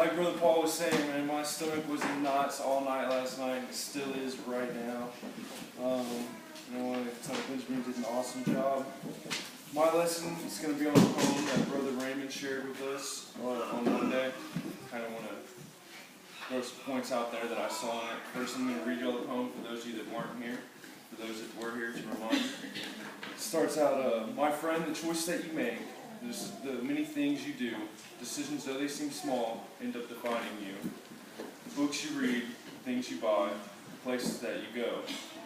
like Brother Paul was saying, man, my stomach was in knots all night last night. It still is right now. Benjamin did an awesome job. My lesson is going to be on the poem that Brother Raymond shared with us on Monday. Kind of want to throw some points out there that I saw in it. First, I'm going to read you all the poem for those of you that weren't here. For those that were here, to remind you. It starts out, my friend, the choice that you make, the many things you do, decisions, though they seem small, end up defining you. The books you read, the things you buy, the places that you go.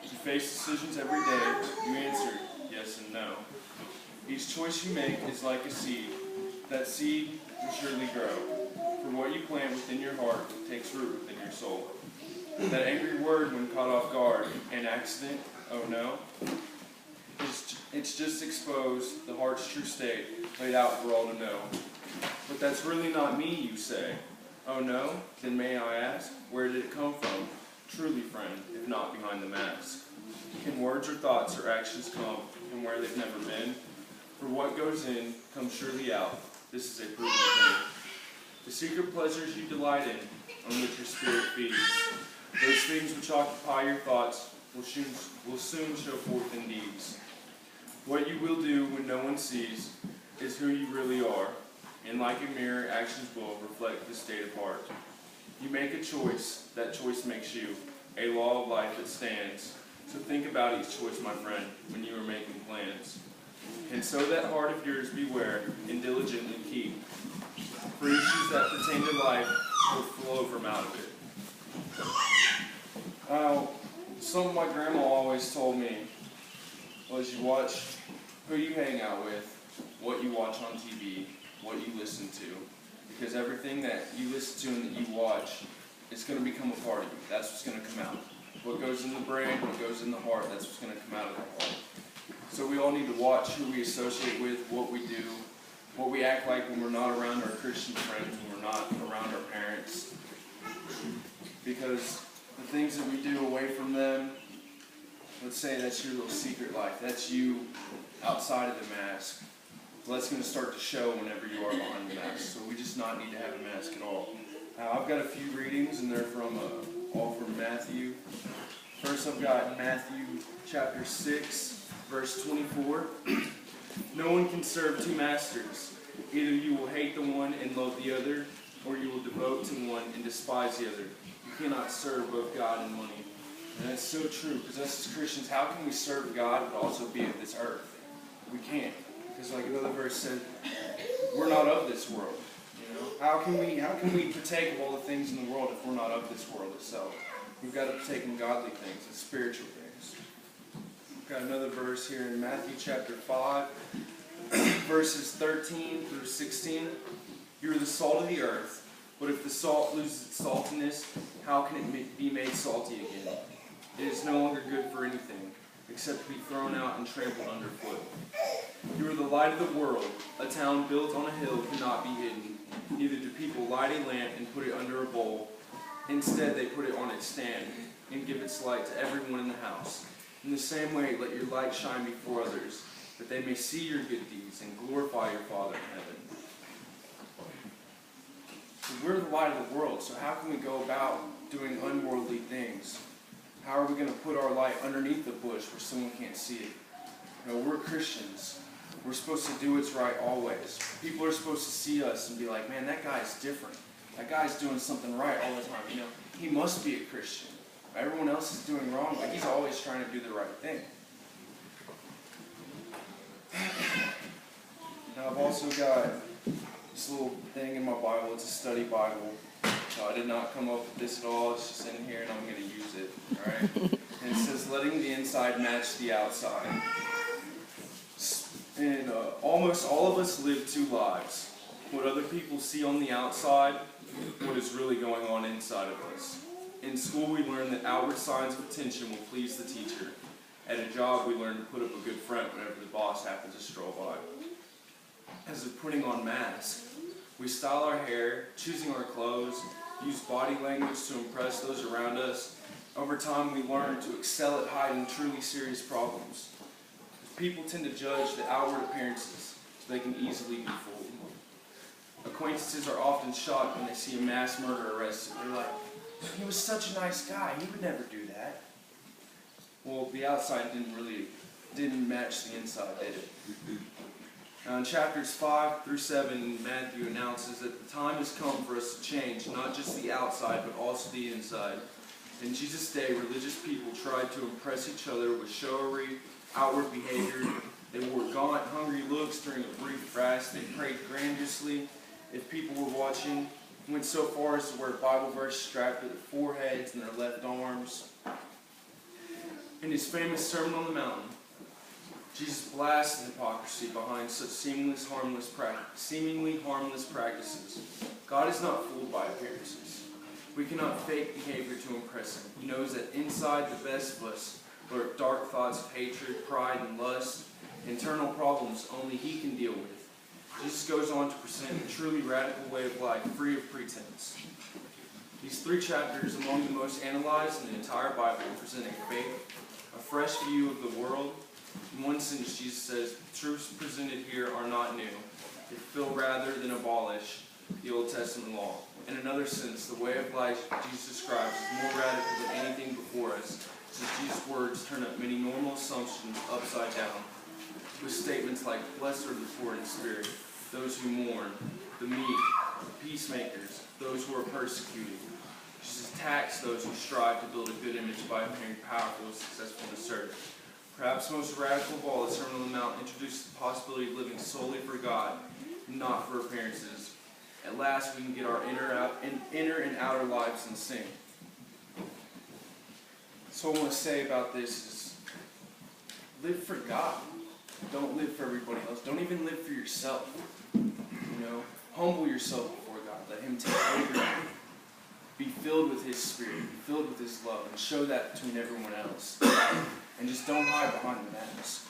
You face decisions every day. You answer yes and no. Each choice you make is like a seed. That seed will surely grow. For what you plant within your heart takes root within your soul. That angry word when caught off guard, an accident, oh no, it's just exposed the heart's true state, laid out for all to know. But that's really not me, you say. Oh no? Then may I ask, where did it come from? Truly, friend, if not behind the mask. Can words or thoughts or actions come from where they've never been? For what goes in comes surely out. This is a proven thing. The secret pleasures you delight in, on which your spirit feeds, those things which occupy your thoughts will soon show forth in deeds. What you will do when no one sees is who you really are, and like a mirror, actions will reflect the state of heart. You make a choice, that choice makes you, a law of life that stands. So think about each choice, my friend, when you are making plans. And so that heart of yours beware, and diligently keep, for issues that pertain to life will flow from out of it. Something my grandma always told me was you watch who you hang out with, what you watch on TV, what you listen to. Because everything that you listen to and that you watch is going to become a part of you. That's what's going to come out. What goes in the brain, what goes in the heart, that's what's going to come out of the heart. So we all need to watch who we associate with, what we do, what we act like when we're not around our Christian friends, when we're not around our parents. Because the things that we do away from them, let's say that's your little secret life. That's you outside of the mask. Well, that's going to start to show whenever you are behind the mask. So we just not need to have a mask at all. Now, I've got a few readings, and they're from all from Matthew. First, I've got Matthew chapter 6, verse 24. No one can serve two masters. Either you will hate the one and love the other, or you will devote to one and despise the other. You cannot serve both God and money. And that's so true, because us as Christians, how can we serve God but also be of this earth? We can't. Because like another verse said, we're not of this world. You know? How can we partake of all the things in the world if we're not of this world itself? We've got to partake in godly things and spiritual things. We've got another verse here in Matthew chapter 5, verses 13 through 16. You are the salt of the earth, but if the salt loses its saltiness, how can it be made salty again? It is no longer good for anything, except to be thrown out and trampled underfoot. You are the light of the world. A town built on a hill cannot be hidden. Neither do people light a lamp and put it under a bowl. Instead, they put it on its stand and give its light to everyone in the house. In the same way, let your light shine before others, that they may see your good deeds and glorify your Father in heaven. So we're the light of the world, so how can we go about doing unworldly things? How are we going to put our light underneath the bush where someone can't see it? You know, we're Christians. We're supposed to do what's right always. People are supposed to see us and be like, man, that guy's different. That guy's doing something right all the time. You know, he must be a Christian. Everyone else is doing wrong, but he's always trying to do the right thing. Now, I've also got this little thing in my Bible. It's a study Bible. I did not come up with this at all. It's just in here, and I'm going to use it. All right? And it says, letting the inside match the outside. And almost all of us live two lives. What other people see on the outside, what is really going on inside of us. In school, we learn that outward signs of attention will please the teacher. At a job, we learn to put up a good front whenever the boss happens to stroll by. As we're putting on masks, we style our hair, choosing our clothes, use body language to impress those around us. Over time, we learn to excel at hiding truly serious problems. People tend to judge the outward appearances so they can easily be fooled. Acquaintances are often shocked when they see a mass murderer arrested. They're like, he was such a nice guy, he would never do that. Well, the outside didn't match the inside, did it? Now in chapters 5 through 7, Matthew announces that the time has come for us to change, not just the outside, but also the inside. In Jesus' day, religious people tried to impress each other with showy, outward behavior. They wore gaunt, hungry looks during a brief fast. They prayed grandiosely if people were watching. Went so far as to wear Bible verses strapped to their foreheads and their left arms. In his famous Sermon on the Mountain, Jesus blasts the hypocrisy behind such seemingly harmless practices. God is not fooled by appearances. We cannot fake behavior to impress him. He knows that inside the best of us lurk dark thoughts of hatred, pride, and lust, internal problems only he can deal with. Jesus goes on to present a truly radical way of life, free of pretense. These 3 chapters, among the most analyzed in the entire Bible, present a faith, a fresh view of the world. In one sentence, Jesus says, the truths presented here are not new. They fulfill rather than abolish the Old Testament law. In another sense, the way of life Jesus describes is more radical than anything before us, since Jesus' words turn up many normal assumptions upside down, with statements like, blessed are the poor in spirit, those who mourn, the meek, the peacemakers, those who are persecuted. Jesus attacks those who strive to build a good image by appearing powerful and successful in the service. Perhaps most radical of all, the Sermon on the Mount introduces the possibility of living solely for God, not for appearances. At last, we can get our inner and outer lives in sync. So what I want to say about this is, live for God. Don't live for everybody else. Don't even live for yourself. Humble yourself before God. Let him take over you. Be filled with his spirit. Be filled with his love. And show that between everyone else. And just don't hide behind the mask.